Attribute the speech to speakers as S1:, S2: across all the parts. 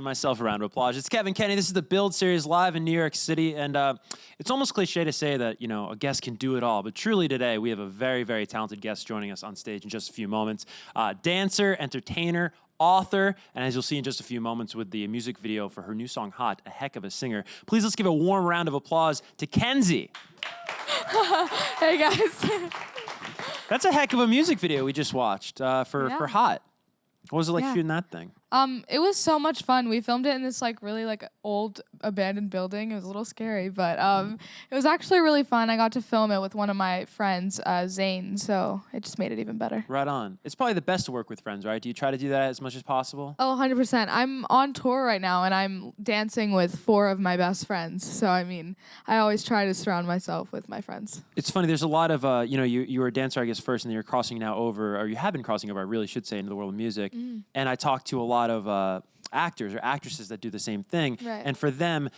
S1: myself a round of applause. It's Kevin Kenny. This is the Build Series live in New York City, and it's almost cliche to say that, you know, a guest can do it all, but truly today we have a very, very talented guest joining us on stage in just a few moments. Dancer, entertainer, author, and as you'll see in just a few moments with the music video for her new song, Hot, a heck of a singer. Please let's give a warm round of applause to Kenzie.
S2: Hey, guys.
S1: That's a heck of a music video we just watched for Hot. What was it like shooting that thing?
S2: It was so much fun. We filmed it in this really old abandoned building. It was a little scary, but it was actually really fun. I got to film it with one of my friends, Zane, so it just made it even better.
S1: Right on. It's probably the best to work with friends, right? Do you try to do that as much as possible?
S2: Oh, 100%. I'm on tour right now, and I'm dancing with 4 of my best friends. So, I mean, I always try to surround myself with my friends.
S1: It's funny. There's a lot of, you know, you were a dancer, I guess, first, and then you're crossing now over, or you have been crossing over, I really should say, into the world of music. And I talked to a lot of actors or actresses that do the same thing.
S2: Right.
S1: And for them,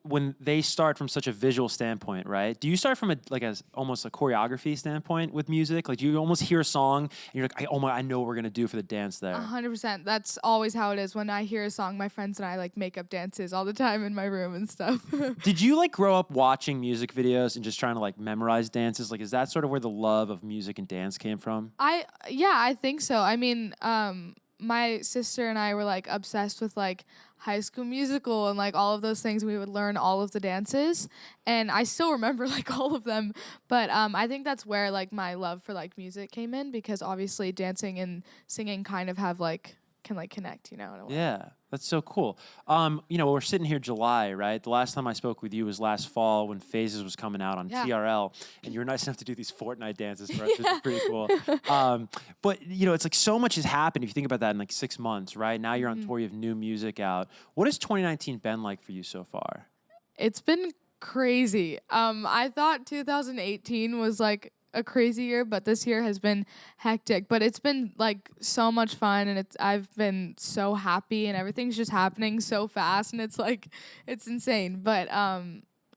S1: when they start from such a visual standpoint, right? Do you start from almost a choreography standpoint with music? Like, do you almost hear a song and you're like, I know what we're gonna do for the dance there?
S2: 100%. That's always how it is. When I hear a song, my friends and I make up dances all the time in my room and stuff.
S1: Did you grow up watching music videos and just trying to memorize dances? Like, is that sort of where the love of music and dance came from?
S2: Yeah, I think so. I mean, my sister and I were obsessed with High School Musical and all of those things. We would learn all of the dances, and I still remember all of them. But I think that's where my love for music came in, because obviously dancing and singing kind of have can connect, you know, in a way.
S1: Yeah, that's so cool. You know, we're sitting here July, right? The last time I spoke with you was last fall when Phases was coming out on TRL, and you were nice enough to do these Fortnite dances for us, which is pretty cool. But, you know, it's so much has happened if you think about that in 6 months, right? Now you're on tour, you have new music out. What has 2019 been like for you so far?
S2: It's been crazy. I thought 2018 was a crazy year, but this year has been hectic. But it's been so much fun, and I've been so happy, and everything's just happening so fast, and it's insane. But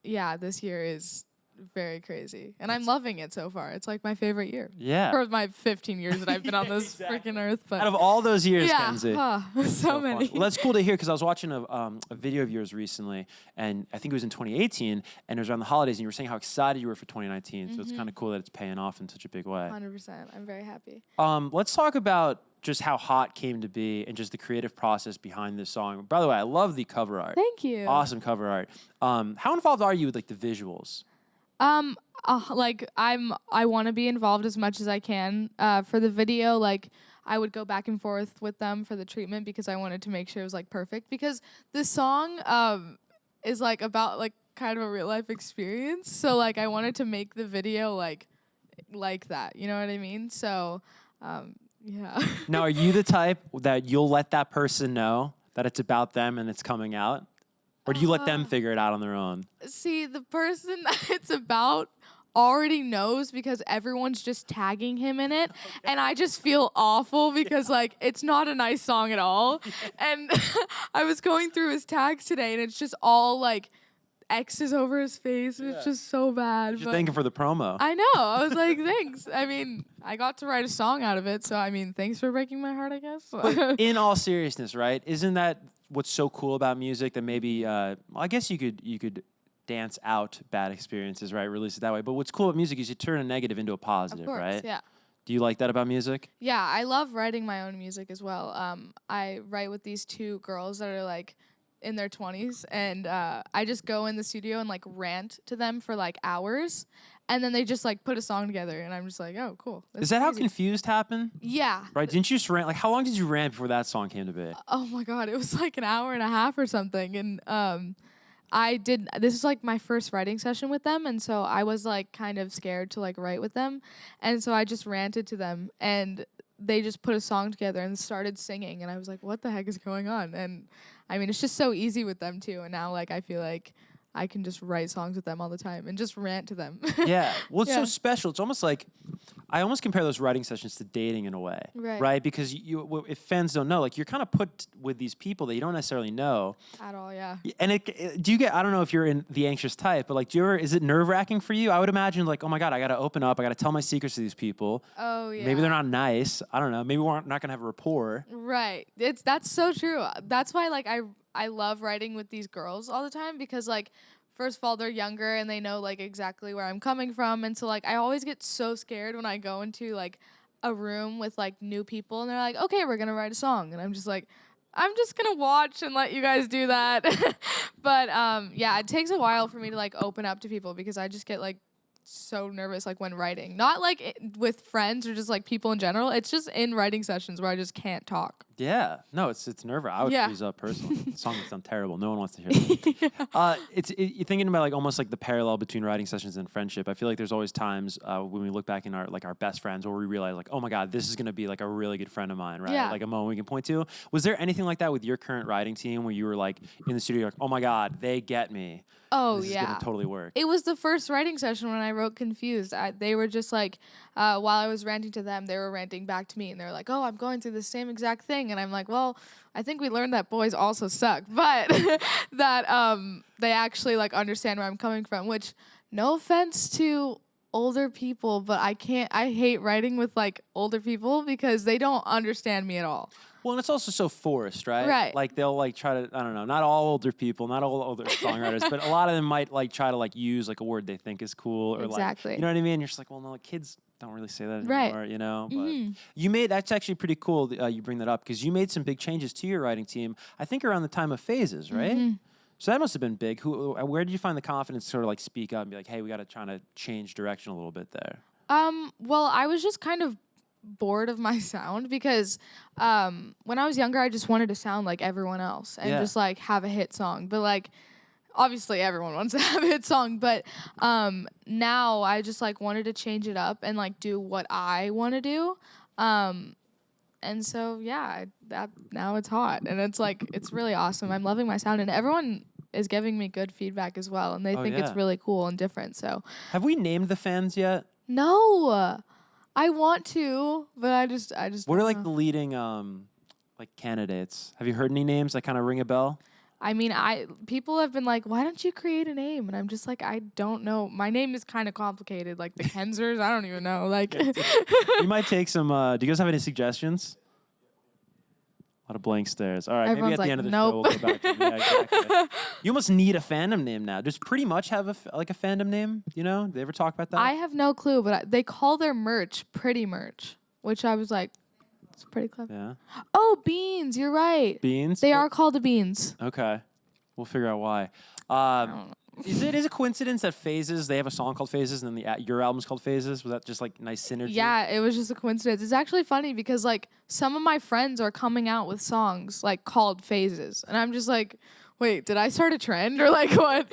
S2: yeah, this year is very crazy, and I'm loving it so far. It's my favorite year.
S1: Yeah.
S2: For my 15 years that I've been on this freaking earth. But
S1: out of all those years, Kenzie.
S2: So many.
S1: Well, that's cool to hear, because I was watching a video of yours recently, and I think it was in 2018, and it was around the holidays, and you were saying how excited you were for 2019. So it's kind of cool that it's paying off in such a big way.
S2: 100%. I'm very happy.
S1: Let's talk about just how Hot came to be and just the creative process behind this song. By the way, I love the cover art.
S2: Thank you.
S1: Awesome cover art. How involved are you with the visuals?
S2: I want to be involved as much as I can. For the video, I would go back and forth with them for the treatment, because I wanted to make sure it was perfect, because this song is about kind of a real life experience. So I wanted to make the video like that, you know what I mean? So yeah.
S1: Now, are you the type that you'll let that person know that it's about them and it's coming out? Or do you let them figure it out on their own?
S2: See, the person that it's about already knows, because everyone's just tagging him in it. Okay. And I just feel awful, because it's not a nice song at all. And I was going through his tags today, and it's just all X's over his face, and it's just so bad.
S1: Just thank him for the promo.
S2: I know. I was like, thanks. I mean, I got to write a song out of it, so I mean, thanks for breaking my heart, I guess.
S1: But in all seriousness, right? Isn't that what's so cool about music, that maybe I guess you could dance out bad experiences, right? Release it that way. But what's cool about music is you turn a negative into a positive,
S2: of course,
S1: right?
S2: Yeah.
S1: Do you like that about music?
S2: Yeah, I love writing my own music as well. I write with these 2 girls that are in their 20s, and I just go in the studio and rant to them for hours, and then they just put a song together, and I'm just oh, cool.
S1: Is that how Confused happened?
S2: Yeah.
S1: Right? Didn't you just rant? How long did you rant before that song came to be?
S2: Oh my God, it was an hour and a half or something, and this was my first writing session with them, and so I was kind of scared to write with them, and so I just ranted to them, and they just put a song together and started singing, and I was what the heck is going on? And I mean, it's just so easy with them too, and now I feel I can just write songs with them all the time and just rant to them.
S1: Yeah. Well, it's so special. It's almost I almost compare those writing sessions to dating in a way, right? Because if fans don't know, like you're kind of put with these people that you don't necessarily know
S2: at all. Yeah.
S1: And do you get? I don't know if you're in the anxious type, but like, do you ever? Is it nerve wracking for you? I would imagine like, oh my god, I got to open up. I got to tell my secrets to these people.
S2: Oh yeah.
S1: Maybe they're not nice. I don't know. Maybe we're not gonna have a rapport.
S2: Right. That's so true. That's why like I love writing with these girls all the time because like. First of all, they're younger and they know like exactly where I'm coming from. And so like I always get so scared when I go into like a room with like new people and they're like, okay, we're gonna write a song. And I'm just like, I'm just gonna watch and let you guys do that. But yeah, it takes a while for me to like open up to people because I just get like so nervous like when writing. Not like with friends or just like people in general. It's just in writing sessions where I just can't talk.
S1: Yeah, no, it's nerve-wracking. I would freeze up personally. The song would sound terrible. No one wants to hear that. You're thinking about like almost like the parallel between writing sessions and friendship. I feel like there's always times when we look back in our best friends where we realize like, oh my god, this is gonna be like a really good friend of mine, right?
S2: Yeah.
S1: Like a moment we can point to. Was there anything like that with your current writing team where you were like in the studio, like, oh my god, they get me.
S2: Oh
S1: this is gonna totally work.
S2: It was the first writing session when I wrote Confused. They were just like, while I was ranting to them, they were ranting back to me, and they were like, "Oh, I'm going through the same exact thing," and I'm like, "Well, I think we learned that boys also suck, but that they actually like understand where I'm coming from." Which, no offense to older people, but I hate writing with like older people because they don't understand me at all.
S1: Well, and it's also so forced, right?
S2: Right.
S1: Like they'll like try to, I don't know, not all older people, not all older songwriters, but a lot of them might like try to like use like a word they think is cool or like, you know what I mean? You're just like, well, no, like, kids don't really say that anymore, you know? But you made, that's actually pretty cool you bring that up because you made some big changes to your writing team, I think around the time of Phases, right? So that must have been big. Where did you find the confidence to sort of like speak up and be like, hey, we got to try to change direction a little bit there?
S2: Well, I was just kind of bored of my sound because when I was younger, I just wanted to sound like everyone else and just like have a hit song. But like, obviously everyone wants to have a hit song, but now I just like wanted to change it up and like do what I want to do. And so yeah, now it's hot and it's like it's really awesome. I'm loving my sound and everyone is giving me good feedback as well, and they think it's really cool and different. So
S1: have we named the fans yet?
S2: No. I want to, but I just.
S1: What are like the leading like candidates? Have you heard any names that kind of ring a bell?
S2: I mean, people have been like, why don't you create a name? And I'm just like, I don't know. My name is kind of complicated, like the Kenzers. I don't even know. Like,
S1: you might take some. Do you guys have any suggestions? A lot of blank stares. All right,
S2: everyone's
S1: maybe at the end of the
S2: nope.
S1: show we'll go back to them. Yeah, exactly. You almost need a fandom name now. Does Pretty Much have a fandom name? You know, they ever talk about that?
S2: I have no clue, but they call their merch Pretty Merch, which I was like, it's pretty clever.
S1: Yeah.
S2: Oh, Beans. You're right.
S1: Beans.
S2: They are called the Beans.
S1: Okay, we'll figure out why. Is it a coincidence that Phases, they have a song called Phases and then your album's called Phases? Was that just like nice synergy?
S2: Yeah, it was just a coincidence. It's actually funny because like some of my friends are coming out with songs like called Phases. And I'm just like, wait, did I start a trend or like what?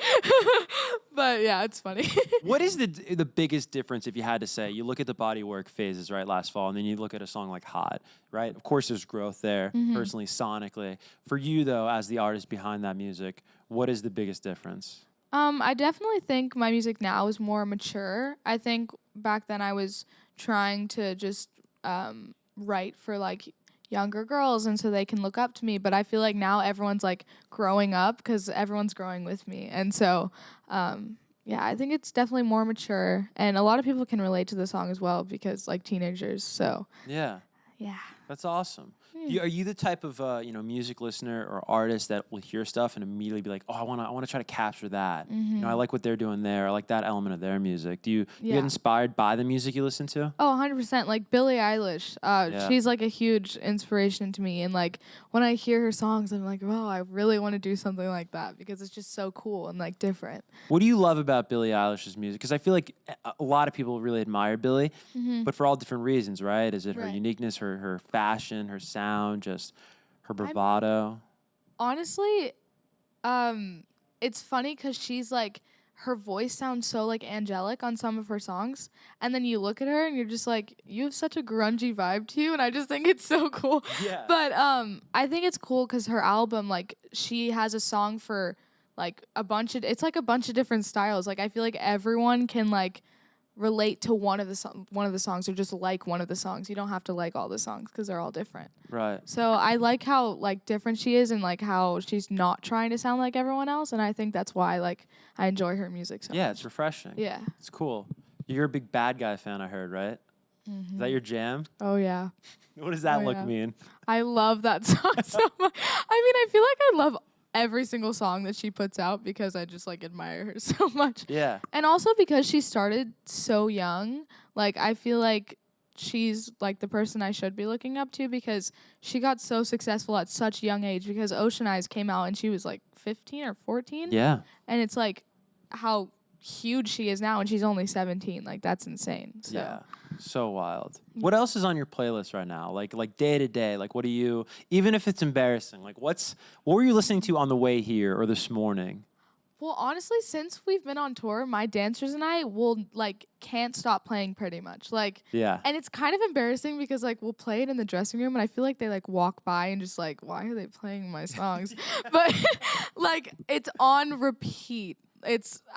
S2: But yeah, it's funny.
S1: What is the biggest difference if you had to say? You look at the body work Phases, right, last fall, and then you look at a song like Hot, right? Of course there's growth there, personally, sonically. For you though, as the artist behind that music, what is the biggest difference?
S2: I definitely think my music now is more mature. I think back then I was trying to just write for like younger girls and so they can look up to me, but I feel like now everyone's like growing up because everyone's growing with me. And so yeah, I think it's definitely more mature and a lot of people can relate to the song as well because like teenagers. So yeah.
S1: That's awesome. Are you the type of music listener or artist that will hear stuff and immediately be like, oh, I want to try to capture that. You know, I like what they're doing there. I like that element of their music. Do you get inspired by the music you listen to?
S2: Oh, 100%. Like Billie Eilish. She's like a huge inspiration to me. And like when I hear her songs, I'm like, wow, I really want to do something like that because it's just so cool and like different.
S1: What do you love about Billie Eilish's music? Because I feel like a lot of people really admire Billie, but for all different reasons, right? Is it her uniqueness, her fashion, her sound, just her bravado?
S2: Honestly, it's funny because she's like, her voice sounds so like angelic on some of her songs, and then you look at her and you're just like, you have such a grungy vibe to you, and I just think it's so cool. Yeah. But I think it's cool because her album, like, she has a song for like a bunch of different styles. Like I feel like everyone can like relate to one of the songs or just like one of the songs. You don't have to like all the songs because they're all different.
S1: Right.
S2: So I like how like different she is and like how she's not trying to sound like everyone else, and I think that's why like I enjoy her music so much.
S1: Yeah, it's refreshing.
S2: Yeah.
S1: It's cool. You're a big Bad Guy fan, I heard, right? Is that your jam?
S2: Oh yeah.
S1: What does that
S2: Oh,
S1: look
S2: yeah.
S1: mean?
S2: I love that song so much. I mean, I feel like I love every single song that she puts out because I just like admire her so much.
S1: Yeah.
S2: And also because she started so young, like I feel like she's like the person I should be looking up to because she got so successful at such a young age because Ocean Eyes came out and she was like 15 or 14.
S1: Yeah.
S2: And it's like how huge she is now and she's only 17. Like that's insane. So.
S1: Yeah. So wild. What else is on your playlist right now? Like day to day, like what do you, even if it's embarrassing, like what were you listening to on the way here or this morning?
S2: Well, honestly, since we've been on tour, my dancers and I will like can't stop playing pretty much. Like,
S1: Yeah.
S2: and it's kind of embarrassing because like we'll play it in the dressing room and I feel like they like walk by and just like, why are they playing my songs? But like it's on repeat.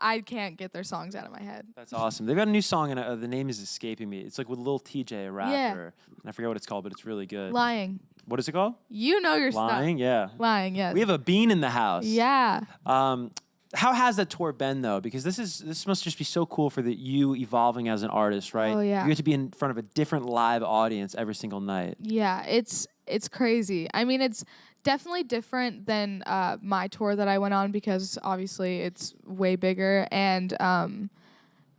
S2: I can't get their songs out of my head.
S1: That's awesome. They've got a new song and the name is escaping me. It's like with Lil TJ, a rapper.
S2: Yeah.
S1: And I forget what it's called, but it's really good.
S2: Lying.
S1: What is it called?
S2: You know your
S1: Lying,
S2: stuff.
S1: yeah.
S2: Lying, yes.
S1: We have a bean in the house.
S2: Yeah.
S1: How has that tour been though? Because this must just be so cool for you evolving as an artist, right?
S2: Oh, yeah.
S1: You get to be in front of a different live audience every single night.
S2: Yeah, it's crazy. I mean, it's definitely different than my tour that I went on because obviously it's way bigger. And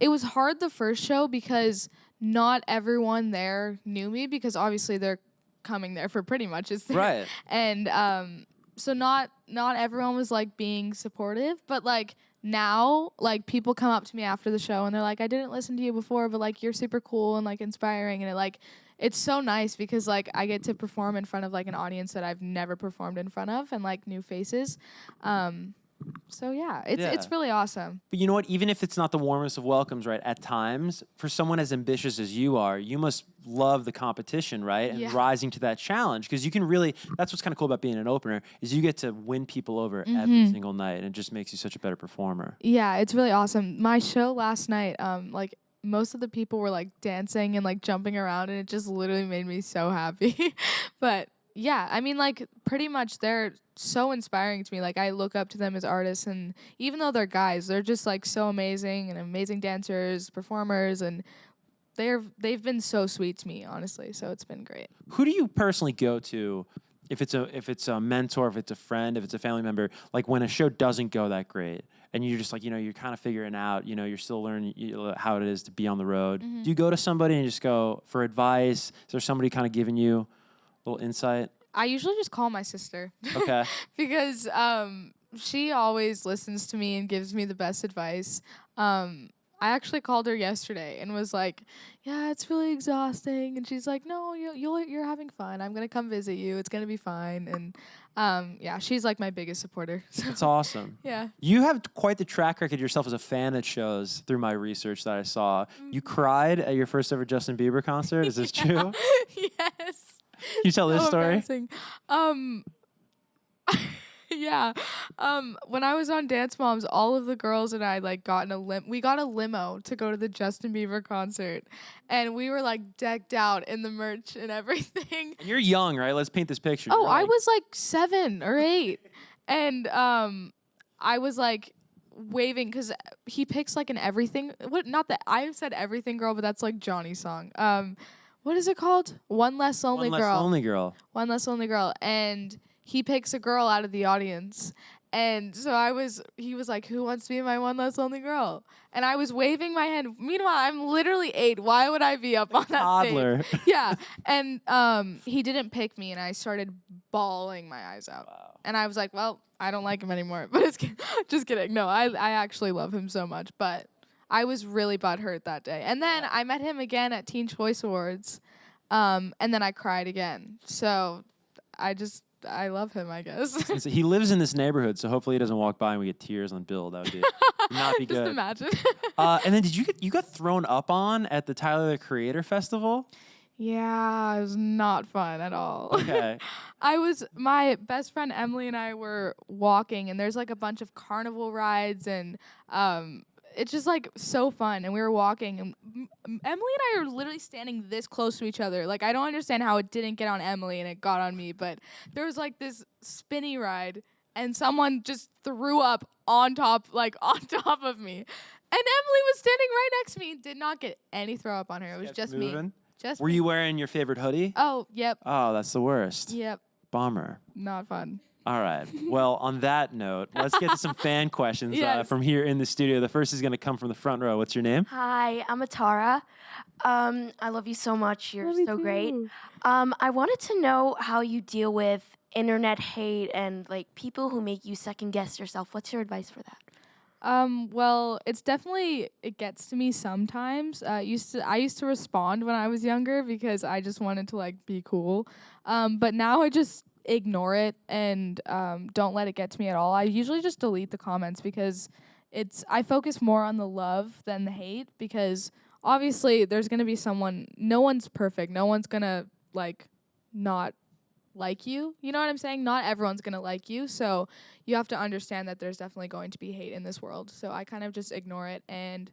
S2: it was hard the first show because not everyone there knew me because obviously they're coming there for pretty much it's there.
S1: Right.
S2: And so not everyone was like being supportive, but like now like people come up to me after the show and they're like, I didn't listen to you before, but like you're super cool and like inspiring, and it's so nice because like I get to perform in front of like an audience that I've never performed in front of and like new faces. So yeah, it's really awesome.
S1: But you know what? Even if it's not the warmest of welcomes, right? At times, for someone as ambitious as you are, you must love the competition, right? And rising to that challenge, because you can really. That's what's kind of cool about being an opener is you get to win people over every single night, and it just makes you such a better performer.
S2: Yeah, it's really awesome. My show last night, like most of the people were like dancing and like jumping around, and it just literally made me so happy. But yeah, I mean, like pretty much they're so inspiring to me. Like I look up to them as artists, and even though they're guys, they're just like so amazing and amazing dancers, performers, and they've been so sweet to me, honestly. So it's been great.
S1: Who do you personally go to if it's a mentor, if it's a friend, if it's a family member, like when a show doesn't go that great and you're just like, you're kind of figuring out, you're still learning how it is to be on the road. Do you go to somebody and just go for advice? Is there somebody kind of giving you a little insight?
S2: I usually just call my sister.
S1: Okay.
S2: Because she always listens to me and gives me the best advice. I actually called her yesterday and was like, yeah, it's really exhausting. And she's like, no, you're having fun. I'm going to come visit you. It's going to be fine. And yeah, she's like my biggest supporter. So.
S1: That's awesome.
S2: Yeah.
S1: You have quite the track record yourself as a fan at shows through my research that I saw. You cried at your first ever Justin Bieber concert. Is this true?
S2: Yes.
S1: Can you tell this story?
S2: Yeah. When I was on Dance Moms, all of the girls and I like got in we got a limo to go to the Justin Bieber concert, and we were like decked out in the merch and everything.
S1: And you're young, right? Let's paint this picture.
S2: Oh, I was like 7 or 8, and I was like waving because he picks like an everything. What? Not that I said everything girl, but that's like Johnny's song. What is it called? One Less Lonely Girl.
S1: One Less Lonely Girl.
S2: One Less Lonely Girl. And he picks a girl out of the audience. And so he was like, who wants to be my one less lonely girl? And I was waving my hand. Meanwhile, I'm literally 8. Why would I be up on that
S1: Toddler.
S2: stage? Yeah. And he didn't pick me, and I started bawling my eyes out.
S1: Wow.
S2: And I was like, well, I don't like him anymore. But it's just kidding. No, I actually love him so much. But I was really butthurt that day. And then I met him again at Teen Choice Awards, and then I cried again. So I love him, I guess.
S1: So he lives in this neighborhood, so hopefully he doesn't walk by and we get tears on Bill. That would not be good.
S2: Just imagine.
S1: And then you got thrown up on at the Tyler the Creator Festival?
S2: Yeah, it was not fun at all.
S1: Okay.
S2: My best friend Emily and I were walking, and there's like a bunch of carnival rides, and it's just like so fun. And we were walking, and Emily and I are literally standing this close to each other. Like, I don't understand how it didn't get on Emily and it got on me, but there was like this spinny ride, and someone just threw up on top of me. And Emily was standing right next to me and did not get any throw up on her. It was just me.
S1: Were you wearing your favorite hoodie?
S2: Oh, yep.
S1: Oh, that's the worst.
S2: Yep.
S1: Bummer.
S2: Not fun.
S1: All right. Well, on that note, let's get to some fan questions from here in the studio. The first is going to come from the front row. What's your name?
S3: Hi, I'm Atara. I love you so much. You're so great. I wanted to know how you deal with internet hate and like people who make you second guess yourself. What's your advice for that?
S2: Well, it gets to me sometimes. I used to respond when I was younger because I just wanted to like be cool. But now I just ignore it and don't let it get to me at all. I usually just delete the comments because I focus more on the love than the hate, because obviously there's going to be no one's perfect. No one's going to like not like you. You know what I'm saying? Not everyone's going to like you. So you have to understand that there's definitely going to be hate in this world. So I kind of just ignore it and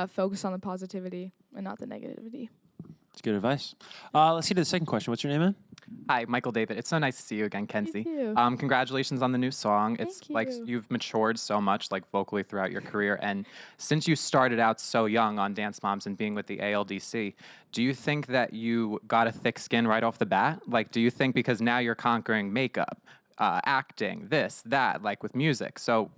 S2: focus on the positivity and not the negativity.
S1: That's good advice. Let's get to the second question. What's your name, man?
S4: Hi, Michael David. It's so nice to see you again, Kenzie.
S2: You too.
S4: Congratulations on the new song.
S2: Thank
S4: It's like
S2: you.
S4: you've matured so much, like vocally throughout your career. And since you started out so young on Dance Moms and being with the ALDC, do you think that you got a thick skin right off the bat? Like, do you think because now you're conquering makeup, acting, this, that, like with music? So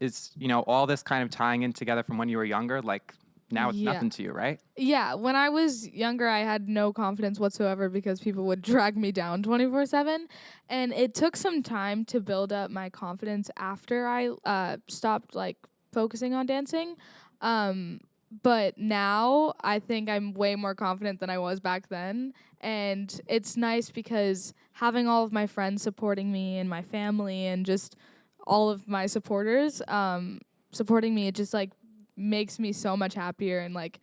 S4: is, all this kind of tying in together from when you were younger? Like, now it's nothing to you, right?
S2: Yeah, when I was younger, I had no confidence whatsoever because people would drag me down 24/7. And it took some time to build up my confidence after I stopped like focusing on dancing. But now I think I'm way more confident than I was back then. And it's nice because having all of my friends supporting me and my family and just all of my supporters supporting me, it just like makes me so much happier and like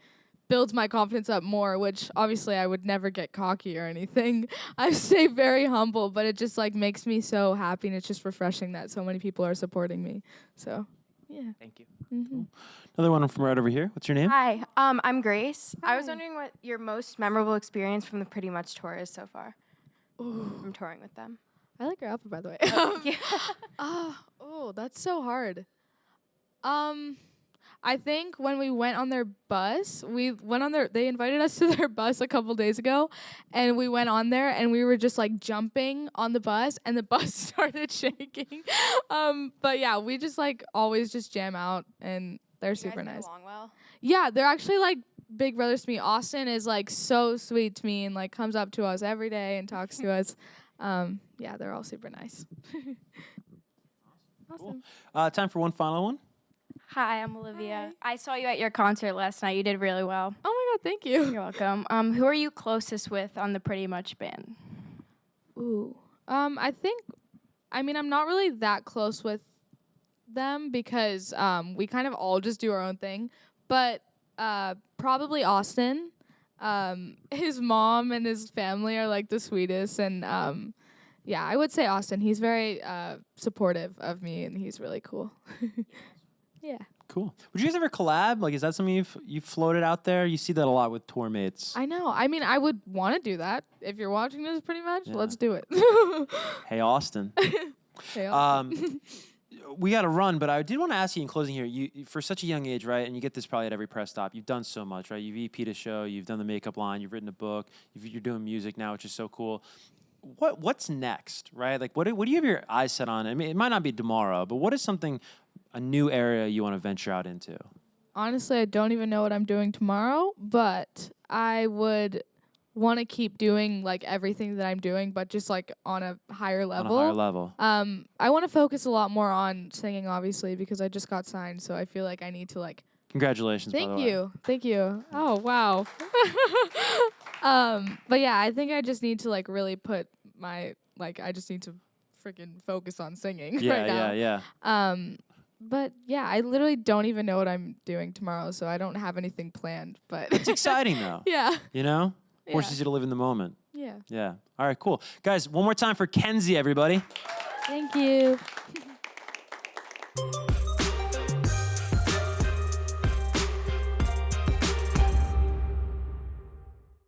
S2: builds my confidence up more, which obviously I would never get cocky or anything. I stay very humble, but it just like makes me so happy, and it's just refreshing that so many people are supporting me. So, yeah.
S4: Thank you.
S2: Mm-hmm.
S1: Another one from right over here. What's your name?
S3: Hi, I'm Grace. I was
S2: Hi.
S3: wondering what your most memorable experience from the Pretty Much tour is so far. From touring with them.
S2: I like your outfit, by the way.
S3: Yeah.
S2: That's so hard. I think when we went on their bus, they invited us to their bus a couple days ago, and we went on there and we were just like jumping on the bus and the bus started shaking. But yeah, we just like always just jam out and they're super nice.
S3: Along well?
S2: Yeah, they're actually like big brothers to me. Austin is like so sweet to me and like comes up to us every day and talks to us. Yeah, they're all super nice. Awesome.
S1: Time for one final one.
S5: Hi, I'm Olivia.
S2: Hi.
S5: I saw you at your concert last night. You did really well.
S2: Oh my God, thank you.
S5: You're welcome. Who are you closest with on the Pretty Much band?
S2: Ooh. I'm not really that close with them because we kind of all just do our own thing. But probably Austin. His mom and his family are like the sweetest, and yeah, I would say Austin. He's very supportive of me, and he's really cool. Yeah.
S1: Cool. Would you guys ever collab? Like, is that something you've floated out there? You see that a lot with tour mates.
S2: I know. I mean, I would want to do that. If you're watching this, pretty much,
S1: Yeah.
S2: let's do it.
S1: Hey, Austin.
S2: Hey, Austin.
S1: We got to run, but I did want to ask you in closing here. You, for such a young age, right? And you get this probably at every press stop. You've done so much, right? You've EP'd a show. You've done the makeup line. You've written a book. You're doing music now, which is so cool. What's next, right? Like, what do you have your eyes set on? I mean, it might not be tomorrow, but what is something, a new area you want to venture out into?
S2: Honestly, I don't even know what I'm doing tomorrow, but I would want to keep doing like everything that I'm doing, but just like on a higher level.
S1: On a higher level.
S2: I want to focus a lot more on singing, obviously, because I just got signed, so I feel like I need to like.
S1: Congratulations. by the way.
S2: Thank you. Oh wow. But yeah, I think I just need to like really put I just need to freaking focus on singing right now.
S1: Yeah.
S2: But yeah, I literally don't even know what I'm doing tomorrow, so I don't have anything planned. But
S1: It's exciting though.
S2: yeah.
S1: You know,
S2: Yeah.
S1: forces you to live in the moment.
S2: Yeah.
S1: Yeah. All right. Cool, guys. One more time for Kenzie, everybody.
S2: Thank you.